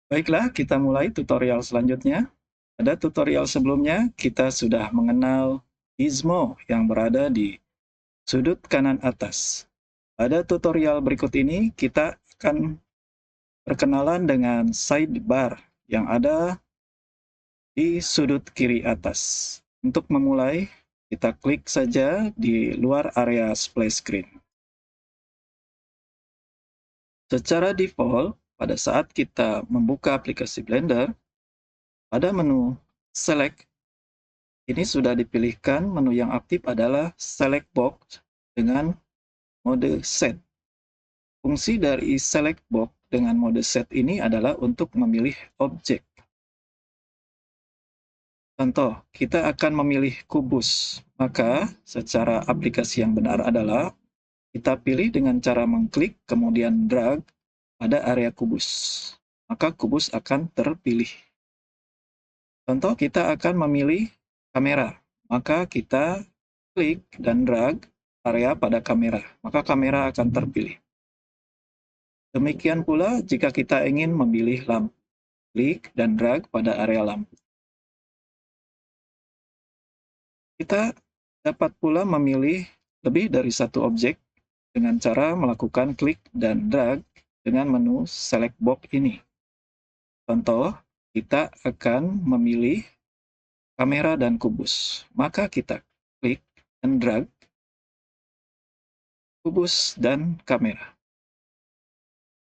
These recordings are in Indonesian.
Baiklah, kita mulai tutorial selanjutnya. Pada tutorial sebelumnya, kita sudah mengenal gizmo yang berada di sudut kanan atas. Pada tutorial berikut ini, kita akan berkenalan dengan sidebar yang ada di sudut kiri atas. Untuk memulai, kita klik saja di luar area splash screen. Secara default, pada saat kita membuka aplikasi Blender, pada menu Select, ini sudah dipilihkan. Menu yang aktif adalah Select Box dengan mode Set. Fungsi dari Select Box dengan mode Set ini adalah untuk memilih objek. Contoh, kita akan memilih kubus. Maka, secara aplikasi yang benar adalah kita pilih dengan cara mengklik, kemudian drag pada area kubus. Maka kubus akan terpilih. Contoh, kita akan memilih kamera. Maka kita klik dan drag area pada kamera. Maka kamera akan terpilih. Demikian pula jika kita ingin memilih lampu. Klik dan drag pada area lampu. Kita dapat pula memilih lebih dari satu objek dengan cara melakukan klik dan drag dengan menu Select Box ini. Contoh, kita akan memilih kamera dan kubus. Maka kita klik dan drag kubus dan kamera.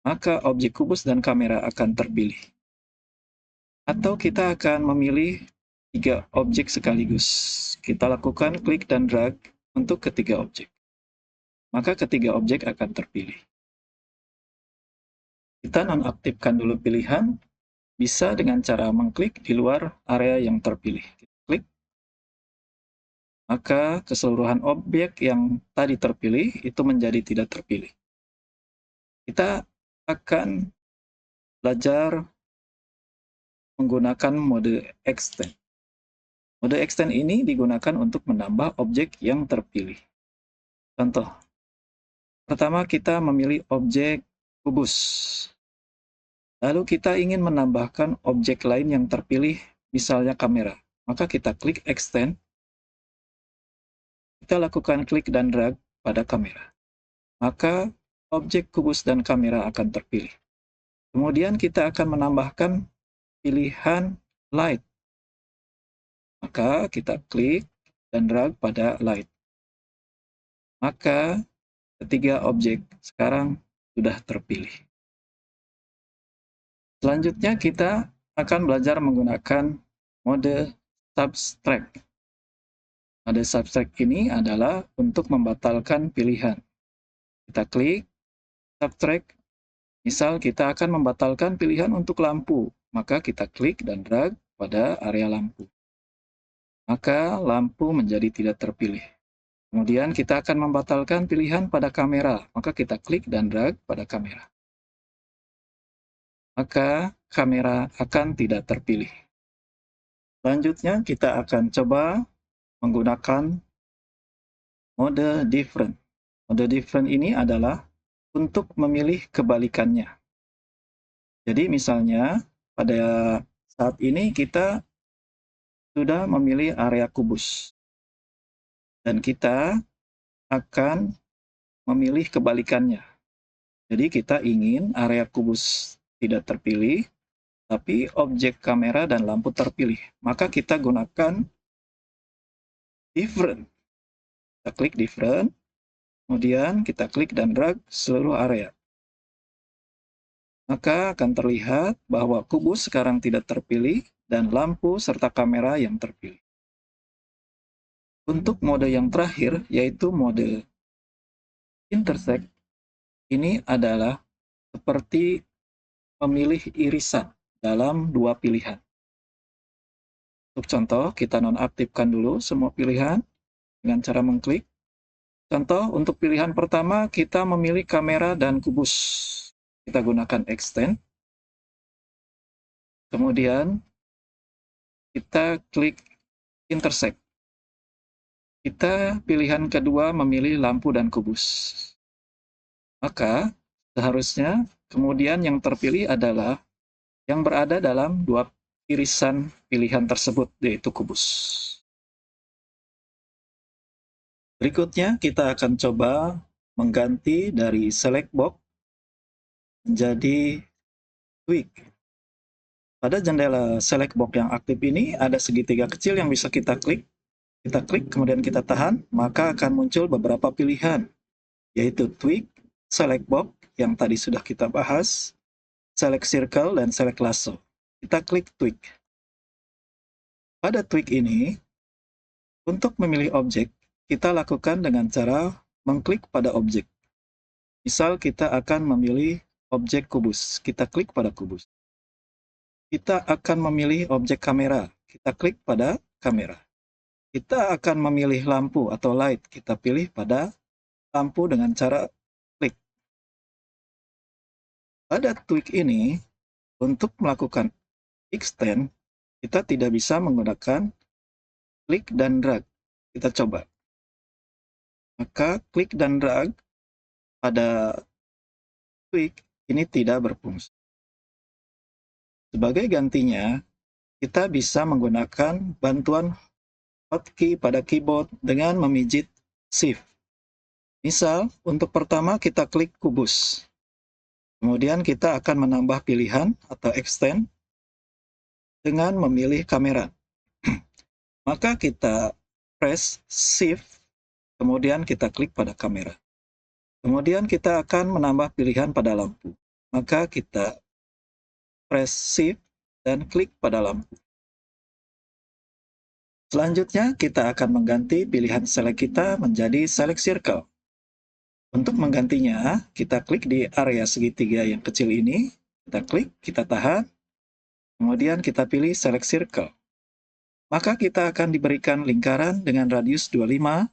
Maka objek kubus dan kamera akan terpilih. Atau kita akan memilih 3 objek sekaligus. Kita lakukan klik dan drag untuk ketiga objek. Maka ketiga objek akan terpilih. Kita nonaktifkan dulu pilihan, bisa dengan cara mengklik di luar area yang terpilih. Kita klik, maka keseluruhan objek yang tadi terpilih itu menjadi tidak terpilih. Kita akan belajar menggunakan mode extend. Mode extend ini digunakan untuk menambah objek yang terpilih. Contoh, pertama kita memilih objek kubus. Lalu kita ingin menambahkan objek lain yang terpilih, misalnya kamera. Maka kita klik extend. Kita lakukan klik dan drag pada kamera. Maka objek kubus dan kamera akan terpilih. Kemudian kita akan menambahkan pilihan light. Maka kita klik dan drag pada light. Maka ketiga objek sekarang sudah terpilih. Selanjutnya kita akan belajar menggunakan mode subtract. Mode subtract ini adalah untuk membatalkan pilihan. Kita klik subtract. Misal kita akan membatalkan pilihan untuk lampu, maka kita klik dan drag pada area lampu. Maka lampu menjadi tidak terpilih. Kemudian kita akan membatalkan pilihan pada kamera, maka kita klik dan drag pada kamera. Maka kamera akan tidak terpilih. Selanjutnya kita akan coba menggunakan mode different. Mode different ini adalah untuk memilih kebalikannya. Jadi misalnya pada saat ini kita sudah memilih area kubus. Dan kita akan memilih kebalikannya. Jadi kita ingin area kubus tidak terpilih, tapi objek kamera dan lampu terpilih. Maka kita gunakan different. Kita klik different, kemudian kita klik dan drag seluruh area. Maka akan terlihat bahwa kubus sekarang tidak terpilih dan lampu serta kamera yang terpilih. Untuk mode yang terakhir, yaitu mode intersect, ini adalah seperti memilih irisan dalam dua pilihan. Untuk contoh, kita nonaktifkan dulu semua pilihan dengan cara mengklik. Contoh, untuk pilihan pertama, kita memilih kamera dan kubus. Kita gunakan extend. Kemudian, kita klik intersect. Kita pilihan kedua memilih lampu dan kubus. Maka, seharusnya kemudian yang terpilih adalah yang berada dalam dua irisan pilihan tersebut, yaitu kubus. Berikutnya, kita akan coba mengganti dari select box menjadi tweak. Pada jendela select box yang aktif ini, ada segitiga kecil yang bisa kita klik. Kita klik, kemudian kita tahan, maka akan muncul beberapa pilihan, yaitu tweak, select box yang tadi sudah kita bahas, select circle, dan select lasso. Kita klik tweak. Pada tweak ini, untuk memilih objek, kita lakukan dengan cara mengklik pada objek. Misal kita akan memilih objek kubus, kita klik pada kubus. Kita akan memilih objek kamera, kita klik pada kamera. Kita akan memilih lampu atau light, kita pilih pada lampu dengan cara klik. Pada tweak ini, untuk melakukan extend, kita tidak bisa menggunakan klik dan drag. Kita coba. Maka klik dan drag pada tweak ini tidak berfungsi. Sebagai gantinya, kita bisa menggunakan bantuan hotkey pada keyboard dengan memijit Shift. Misal, untuk pertama kita klik kubus. Kemudian kita akan menambah pilihan atau extend dengan memilih kamera. Maka kita press Shift, kemudian kita klik pada kamera. Kemudian kita akan menambah pilihan pada lampu. Maka kita press Shift dan klik pada lampu. Selanjutnya, kita akan mengganti pilihan select kita menjadi select circle. Untuk menggantinya, kita klik di area segitiga yang kecil ini, kita klik, kita tahan, kemudian kita pilih select circle. Maka kita akan diberikan lingkaran dengan radius 25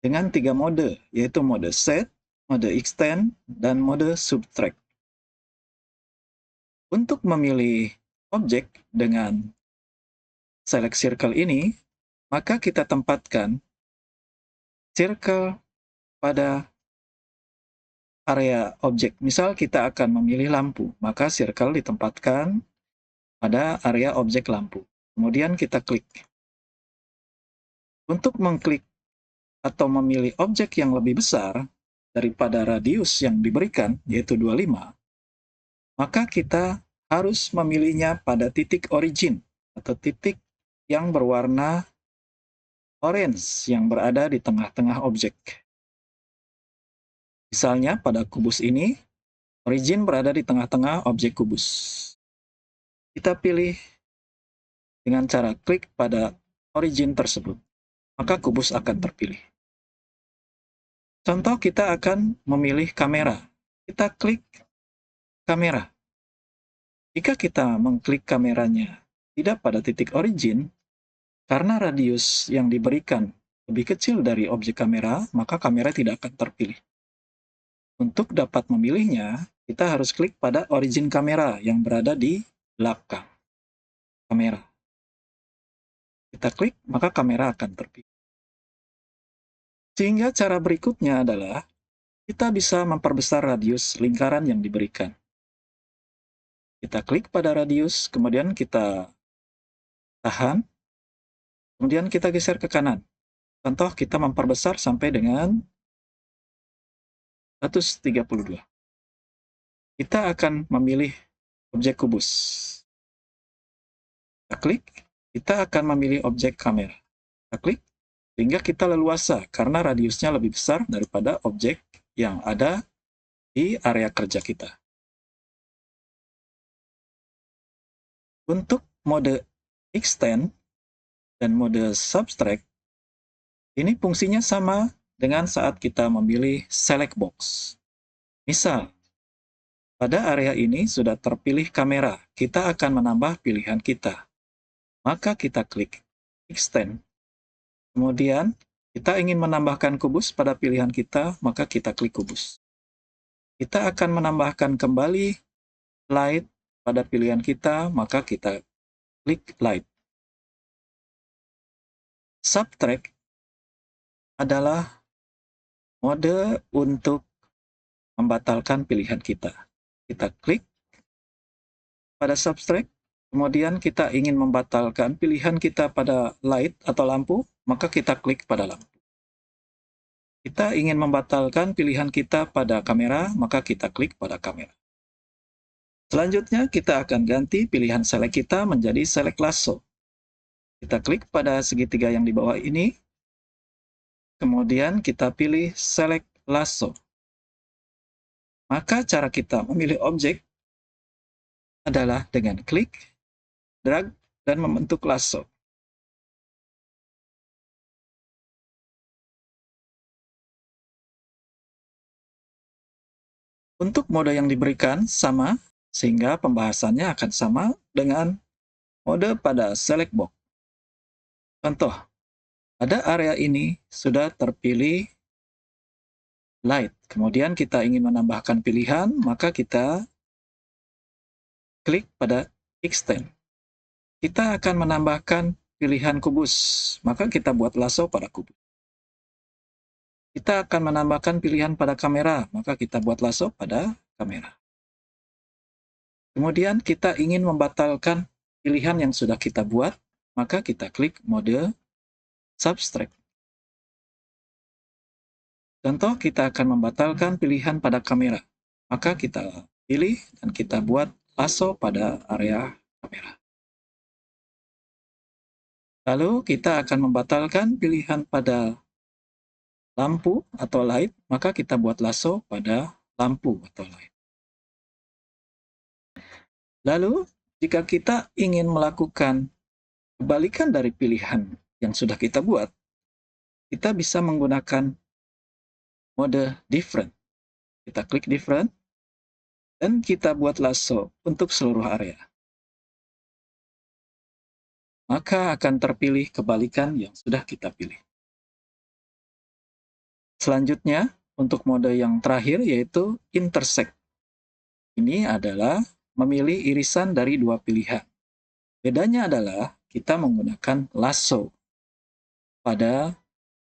dengan 3 mode, yaitu mode set, mode extend, dan mode subtract. Untuk memilih objek dengan select circle ini, maka kita tempatkan circle pada area objek. Misal kita akan memilih lampu, maka circle ditempatkan pada area objek lampu. Kemudian kita klik. Untuk mengklik atau memilih objek yang lebih besar daripada radius yang diberikan, yaitu 25, maka kita harus memilihnya pada titik origin atau titik yang berwarna orange yang berada di tengah-tengah objek. Misalnya pada kubus ini, origin berada di tengah-tengah objek kubus. Kita pilih dengan cara klik pada origin tersebut, maka kubus akan terpilih. Contoh, kita akan memilih kamera. Kita klik kamera. Jika kita mengklik kameranya tidak pada titik origin, karena radius yang diberikan lebih kecil dari objek kamera, maka kamera tidak akan terpilih. Untuk dapat memilihnya, kita harus klik pada origin kamera yang berada di belakang kamera. Kita klik, maka kamera akan terpilih. Sehingga cara berikutnya adalah kita bisa memperbesar radius lingkaran yang diberikan. Kita klik pada radius, kemudian kita tahan, kemudian kita geser ke kanan. Contoh, kita memperbesar sampai dengan 132. Kita akan memilih objek kubus. Kita klik, kita akan memilih objek kamera. Kita klik, sehingga kita leluasa karena radiusnya lebih besar daripada objek yang ada di area kerja kita. Untuk mode extend dan mode subtract, ini fungsinya sama dengan saat kita memilih select box. Misal, pada area ini sudah terpilih kamera, kita akan menambah pilihan kita. Maka kita klik extend. Kemudian, kita ingin menambahkan kubus pada pilihan kita, maka kita klik kubus. Kita akan menambahkan kembali light pada pilihan kita, maka kita klik light. Subtract adalah mode untuk membatalkan pilihan kita. Kita klik pada subtract, kemudian kita ingin membatalkan pilihan kita pada light atau lampu, maka kita klik pada lampu. Kita ingin membatalkan pilihan kita pada kamera, maka kita klik pada kamera. Selanjutnya, kita akan ganti pilihan select kita menjadi select lasso. Kita klik pada segitiga yang di bawah ini, kemudian kita pilih select lasso. Maka cara kita memilih objek adalah dengan klik, drag, dan membentuk lasso. Untuk mode yang diberikan sama, sehingga pembahasannya akan sama dengan mode pada select box. Contoh, pada area ini sudah terpilih light. Kemudian kita ingin menambahkan pilihan, maka kita klik pada extend. Kita akan menambahkan pilihan kubus, maka kita buat lasso pada kubus. Kita akan menambahkan pilihan pada kamera, maka kita buat lasso pada kamera. Kemudian kita ingin membatalkan pilihan yang sudah kita buat, maka kita klik mode subtract. Contoh, kita akan membatalkan pilihan pada kamera, maka kita pilih dan kita buat lasso pada area kamera. Lalu kita akan membatalkan pilihan pada lampu atau light, maka kita buat lasso pada lampu atau light. Lalu, jika kita ingin melakukan kebalikan dari pilihan yang sudah kita buat, kita bisa menggunakan mode different. Kita klik different, dan kita buat lasso untuk seluruh area. Maka akan terpilih kebalikan yang sudah kita pilih. Selanjutnya, untuk mode yang terakhir yaitu intersect. Ini adalah memilih irisan dari dua pilihan. Bedanya adalah kita menggunakan lasso pada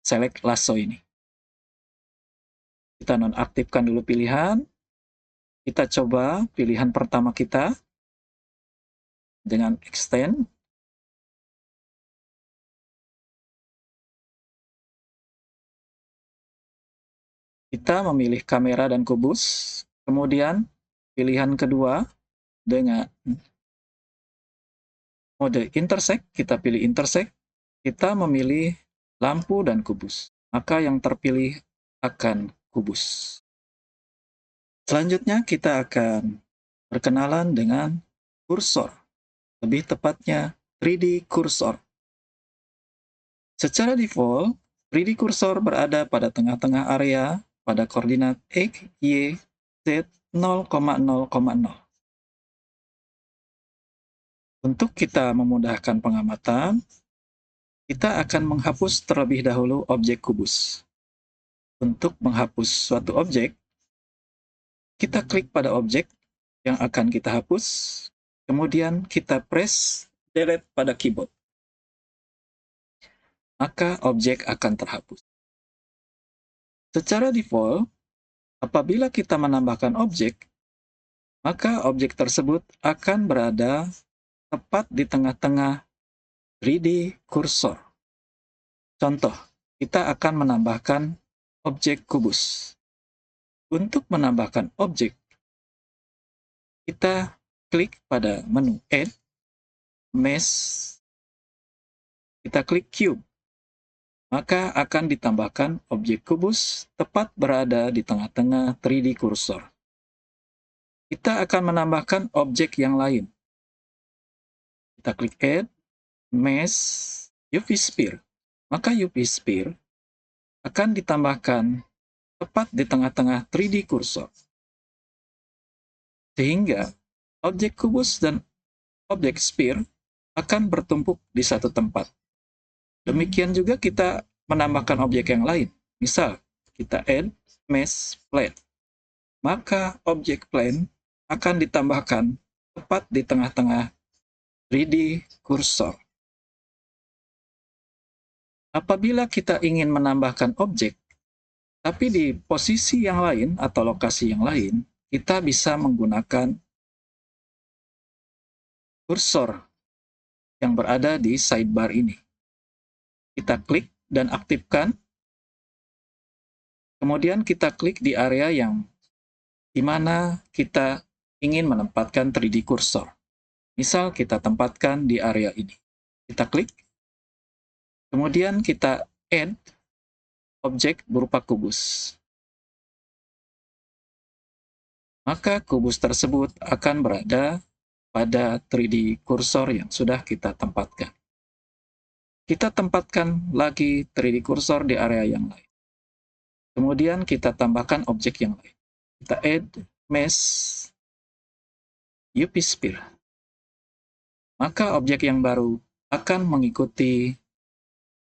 select lasso ini. Kita nonaktifkan dulu pilihan. Kita coba pilihan pertama kita dengan extend. Kita memilih kamera dan kubus. Kemudian pilihan kedua dengan mode intersect, kita pilih intersect. Kita memilih lampu dan kubus. Maka yang terpilih akan kubus. Selanjutnya kita akan berkenalan dengan kursor. Lebih tepatnya 3D kursor. Secara default, 3D kursor berada pada tengah-tengah area pada koordinat X, Y, Z 0,0,0. Untuk kita memudahkan pengamatan, kita akan menghapus terlebih dahulu objek kubus. Untuk menghapus suatu objek, kita klik pada objek yang akan kita hapus, kemudian kita press delete pada keyboard. Maka objek akan terhapus. Secara default, apabila kita menambahkan objek, maka objek tersebut akan berada tepat di tengah-tengah 3D kursor. Contoh, kita akan menambahkan objek kubus. Untuk menambahkan objek, kita klik pada menu Add, Mesh, kita klik Cube. Maka akan ditambahkan objek kubus tepat berada di tengah-tengah 3D kursor. Kita akan menambahkan objek yang lain. Kita klik Add, Mesh, UV Sphere. Maka UV Sphere akan ditambahkan tepat di tengah-tengah 3D kursor. Sehingga objek kubus dan objek sphere akan bertumpuk di satu tempat. Demikian juga kita menambahkan objek yang lain. Misal, kita add mesh plane. Maka objek plane akan ditambahkan tepat di tengah-tengah 3D kursor. Apabila kita ingin menambahkan objek, tapi di posisi yang lain atau lokasi yang lain, kita bisa menggunakan kursor yang berada di sidebar ini. Kita klik dan aktifkan. Kemudian kita klik di area yang di mana kita ingin menempatkan 3D kursor. Misal kita tempatkan di area ini. Kita klik. Kemudian kita add objek berupa kubus. Maka kubus tersebut akan berada pada 3D kursor yang sudah kita tempatkan. Kita tempatkan lagi 3D kursor di area yang lain. Kemudian kita tambahkan objek yang lain. Kita add mesh UV sphere. Maka objek yang baru akan mengikuti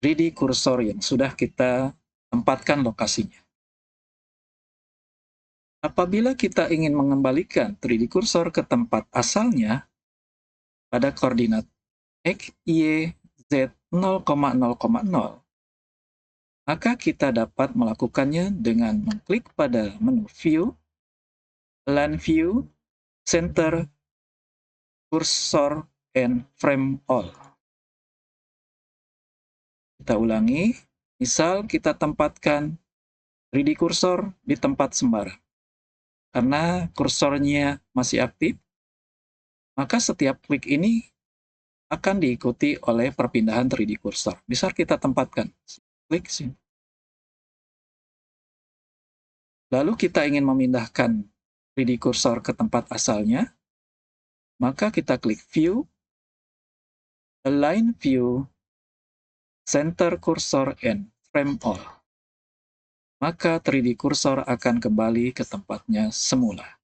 3D kursor yang sudah kita tempatkan lokasinya. Apabila kita ingin mengembalikan 3D kursor ke tempat asalnya pada koordinat X, Y, Z 0,0,0, maka kita dapat melakukannya dengan mengklik pada menu View, Align View, Center, Cursor, and Frame All. Kita ulangi, misal kita tempatkan 3D kursor di tempat sembarang. Karena kursornya masih aktif, maka setiap klik ini akan diikuti oleh perpindahan 3D kursor. Misal kita tempatkan, klik sini. Lalu kita ingin memindahkan 3D kursor ke tempat asalnya, maka kita klik View, Align View, Center Cursor, and Frame All. Maka 3D kursor akan kembali ke tempatnya semula.